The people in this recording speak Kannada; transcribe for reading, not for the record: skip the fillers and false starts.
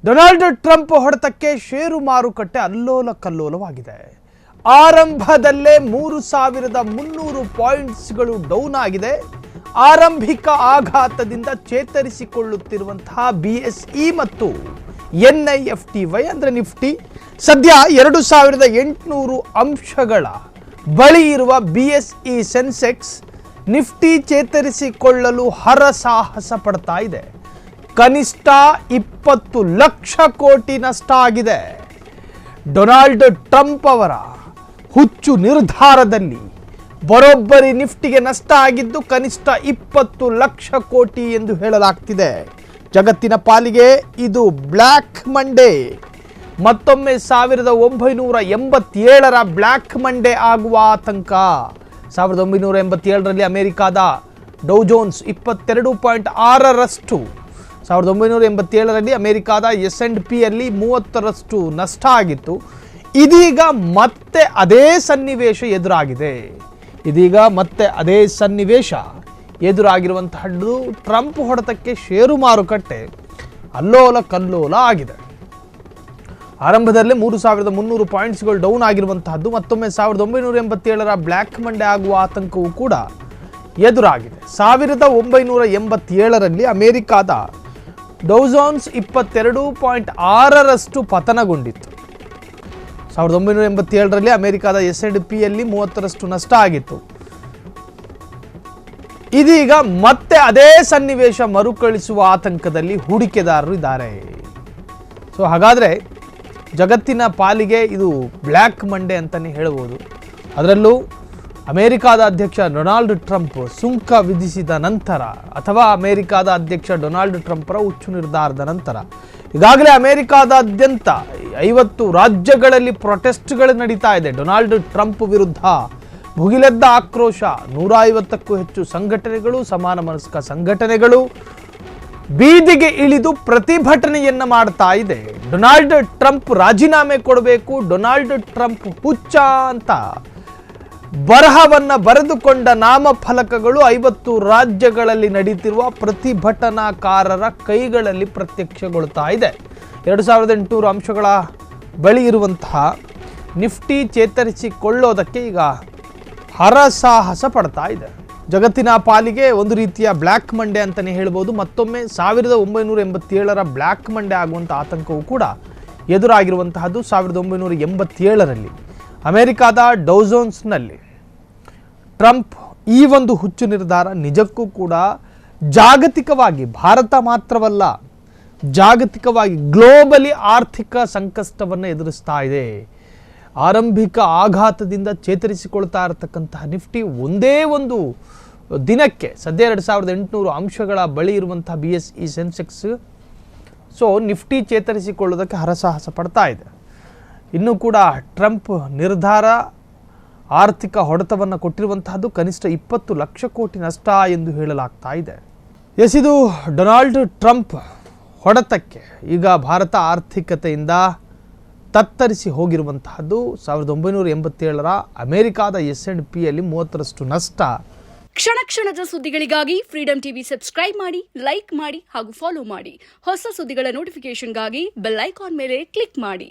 ಡೊನಾಲ್ಡ್ ಟ್ರಂಪ್ ಹೊಡೆತಕ್ಕೆ ಷೇರು ಮಾರುಕಟ್ಟೆ ಅಲ್ಲೋಲ ಕಲ್ಲೋಲವಾಗಿದೆ. ಆರಂಭದಲ್ಲೇ 3,300 ಪಾಯಿಂಟ್ಸ್ಗಳು ಡೌನ್ ಆಗಿದೆ. ಆರಂಭಿಕ ಆಘಾತದಿಂದ ಚೇತರಿಸಿಕೊಳ್ಳುತ್ತಿರುವಂತಹ BSE ಮತ್ತು NIFTY ಅಂದರೆ ನಿಫ್ಟಿ ಸದ್ಯ 2,800 ಅಂಶಗಳ ಬಳಿ ಇರುವ BSE ಸೆನ್ಸೆಕ್ಸ್ ನಿಫ್ಟಿ ಚೇತರಿಸಿಕೊಳ್ಳಲು ಹರಸಾಹಸ ಪಡ್ತಾ ಇದೆ. ಕನಿಷ್ಠ 20 ಲಕ್ಷ ಕೋಟಿ ನಷ್ಟ ಆಗಿದೆ. ಡೊನಾಲ್ಡ್ ಟ್ರಂಪ್ ಅವರ ಹುಚ್ಚು ನಿರ್ಧಾರದಲ್ಲಿ ಬರೋಬ್ಬರಿ ನಿಫ್ಟಿಗೆ ನಷ್ಟ ಆಗಿದ್ದು ಕನಿಷ್ಠ 20 ಲಕ್ಷ ಕೋಟಿ ಎಂದು ಹೇಳಲಾಗ್ತಿದೆ. ಜಗತ್ತಿನ ಪಾಲಿಗೆ ಇದು ಬ್ಲ್ಯಾಕ್ ಮಂಡೇ. ಮತ್ತೊಮ್ಮೆ 1987ರ ಬ್ಲ್ಯಾಕ್ ಮಂಡೇ ಆಗುವ ಆತಂಕ. 1987ರಲ್ಲಿ ಅಮೆರಿಕಾದ ಡೌ ಜೋನ್ಸ್ 22.6ರಷ್ಟು, 1987ರಲ್ಲಿ ಅಮೆರಿಕಾದ S&P ಯಲ್ಲಿ 30ರಷ್ಟು ನಷ್ಟ ಆಗಿತ್ತು. ಇದೀಗ ಮತ್ತೆ ಅದೇ ಸನ್ನಿವೇಶ ಎದುರಾಗಿರುವಂತಹದ್ದು. ಟ್ರಂಪ್ ಹೊಡೆತಕ್ಕೆ ಷೇರು ಮಾರುಕಟ್ಟೆ ಅಲ್ಲೋಲ ಕಲ್ಲೋಲ ಆಗಿದೆ. ಆರಂಭದಲ್ಲೇ 3,300 ಪಾಯಿಂಟ್ಸ್ಗಳು ಡೌನ್ ಆಗಿರುವಂತಹದ್ದು ಮತ್ತೊಮ್ಮೆ 1987ರ ಬ್ಲ್ಯಾಕ್ ಮಂಡೇ ಆಗುವ ಆತಂಕವೂ ಕೂಡ ಎದುರಾಗಿದೆ. 1987ರಲ್ಲಿ ಅಮೆರಿಕಾದ ಡೌ ಜೋನ್ಸ್ 22.6ರಷ್ಟು ಪತನಗೊಂಡಿತ್ತು. 1987ರಲ್ಲಿ ಅಮೆರಿಕಾದ S&P ಯಲ್ಲಿ 30ರಷ್ಟು ನಷ್ಟ ಆಗಿತ್ತು. ಇದೀಗ ಮತ್ತೆ ಅದೇ ಸನ್ನಿವೇಶ ಮರುಕಳಿಸುವ ಆತಂಕದಲ್ಲಿ ಹೂಡಿಕೆದಾರರು ಇದ್ದಾರೆ. ಹಾಗಾದರೆ ಜಗತ್ತಿನ ಪಾಲಿಗೆ ಇದು ಬ್ಲ್ಯಾಕ್ ಮಂಡೇ ಅಂತಲೇ ಹೇಳಬಹುದು. ಅದರಲ್ಲೂ ಅಮೆರಿಕಾದ ಅಧ್ಯಕ್ಷ ಡೊನಾಲ್ಡ್ ಟ್ರಂಪ್ ಸುಂಕ ವಿಧಿಸಿದ ನಂತರ ಅಥವಾ ಅಮೆರಿಕಾದ ಅಧ್ಯಕ್ಷ ಡೊನಾಲ್ಡ್ ಟ್ರಂಪ್ರ ಹುಚ್ಚು ನಿರ್ಧಾರದ ನಂತರ ಈಗಾಗಲೇ ಅಮೆರಿಕಾದಾದ್ಯಂತ 50 ರಾಜ್ಯಗಳಲ್ಲಿ ಪ್ರೊಟೆಸ್ಟ್ಗಳು ನಡೀತಾ ಇದೆ. ಡೊನಾಲ್ಡ್ ಟ್ರಂಪ್ ವಿರುದ್ಧ ಭುಗಿಲೆದ್ದ ಆಕ್ರೋಶ. 150ಕ್ಕೂ ಹೆಚ್ಚು ಸಂಘಟನೆಗಳು, ಸಮಾನ ಮನಸ್ಕ ಸಂಘಟನೆಗಳು ಬೀದಿಗೆ ಇಳಿದು ಪ್ರತಿಭಟನೆಯನ್ನ ಮಾಡ್ತಾ ಇದೆ. ಡೊನಾಲ್ಡ್ ಟ್ರಂಪ್ ರಾಜೀನಾಮೆ ಕೊಡಬೇಕು, ಡೊನಾಲ್ಡ್ ಟ್ರಂಪ್ ಹುಚ್ಚ ಅಂತ ಬರಹವನ್ನ ಬರೆದುಕೊಂಡ ನಾಮಫಲಕಗಳು 50 ರಾಜ್ಯಗಳಲ್ಲಿ ನಡೀತಿರುವ ಪ್ರತಿಭಟನಾಕಾರರ ಕೈಗಳಲ್ಲಿ ಪ್ರತ್ಯಕ್ಷಗೊಳ್ತಾ ಇದೆ. 2,800 ಅಂಶಗಳ ಬಳಿ ಇರುವಂತಹ ನಿಫ್ಟಿ ಚೇತರಿಸಿಕೊಳ್ಳೋದಕ್ಕೆ ಈಗ ಹರಸಾಹಸ ಪಡ್ತಾ ಇದೆ. ಜಗತ್ತಿನ ಪಾಲಿಗೆ ಒಂದು ರೀತಿಯ ಬ್ಲ್ಯಾಕ್ ಮಂಡೇ ಅಂತಲೇ ಹೇಳ್ಬೋದು. ಮತ್ತೊಮ್ಮೆ 1987ರ ಬ್ಲ್ಯಾಕ್ ಮಂಡೇ ಆಗುವಂಥ ಆತಂಕವೂ ಕೂಡ ಎದುರಾಗಿರುವಂತಹದ್ದು. 1987ರಲ್ಲಿ ಅಮೆರಿಕಾದ ಡೌ ಜೋನ್ಸ್ನಲ್ಲಿ ಟ್ರಂಪ್ ಈ ಒಂದು ಹುಚ್ಚು ನಿರ್ಧಾರ ನಿಜಕ್ಕೂ ಕೂಡ ಜಾಗತಿಕವಾಗಿ, ಭಾರತ ಮಾತ್ರವಲ್ಲ ಜಾಗತಿಕವಾಗಿ ಗ್ಲೋಬಲಿ ಆರ್ಥಿಕ ಸಂಕಷ್ಟವನ್ನು ಎದುರಿಸ್ತಾ ಇದೆ. ಆರಂಭಿಕ ಆಘಾತದಿಂದ ಚೇತರಿಸಿಕೊಳ್ತಾ ಇರತಕ್ಕಂತಹ ನಿಫ್ಟಿ ಒಂದೇ ಒಂದು ದಿನಕ್ಕೆ ಸದ್ಯ 2,800 ಅಂಶಗಳ ಬಳಿ ಇರುವಂತಹ BSE ಸೆನ್ಸೆಕ್ಸ್ ನಿಫ್ಟಿ ಚೇತರಿಸಿಕೊಳ್ಳೋದಕ್ಕೆ ಹರಸಾಹಸ ಪಡ್ತಾ ಇದೆ. ಇನ್ನೂ ಕೂಡ ಟ್ರಂಪ್ ನಿರ್ಧಾರ ಆರ್ಥಿಕ ಹೊಡೆತವನ್ನು ಕೊಟ್ಟಿರುವಂತಹದ್ದು ಕನಿಷ್ಠ 20 ಲಕ್ಷ ಕೋಟಿ ನಷ್ಟ ಎಂದು ಹೇಳಲಾಗ್ತಾ ಇದೆ. ಇದು ಡೊನಾಲ್ಡ್ ಟ್ರಂಪ್ ಹೊಡೆತಕ್ಕೆ ಈಗ ಭಾರತ ಆರ್ಥಿಕತೆಯಿಂದ ತತ್ತರಿಸಿ ಹೋಗಿರುವಂತಹದ್ದು. 1987ರ ಅಮೆರಿಕಾದ S&P ಯಲ್ಲಿ 30ರಷ್ಟು ನಷ್ಟ. ಕ್ಷಣ ಕ್ಷಣದ ಸುದ್ದಿಗಳಿಗಾಗಿ ಫ್ರೀಡಂ ಟಿವಿ ಸಬ್ಸ್ಕ್ರೈಬ್ ಮಾಡಿ, ಲೈಕ್ ಮಾಡಿ ಹಾಗೂ ಫಾಲೋ ಮಾಡಿ. ಹೊಸ ಸುದ್ದಿಗಳ ನೋಟಿಫಿಕೇಶನ್ಗಾಗಿ ಬೆಲ್ ಐಕಾನ್ ಮೇಲೆ ಕ್ಲಿಕ್ ಮಾಡಿ.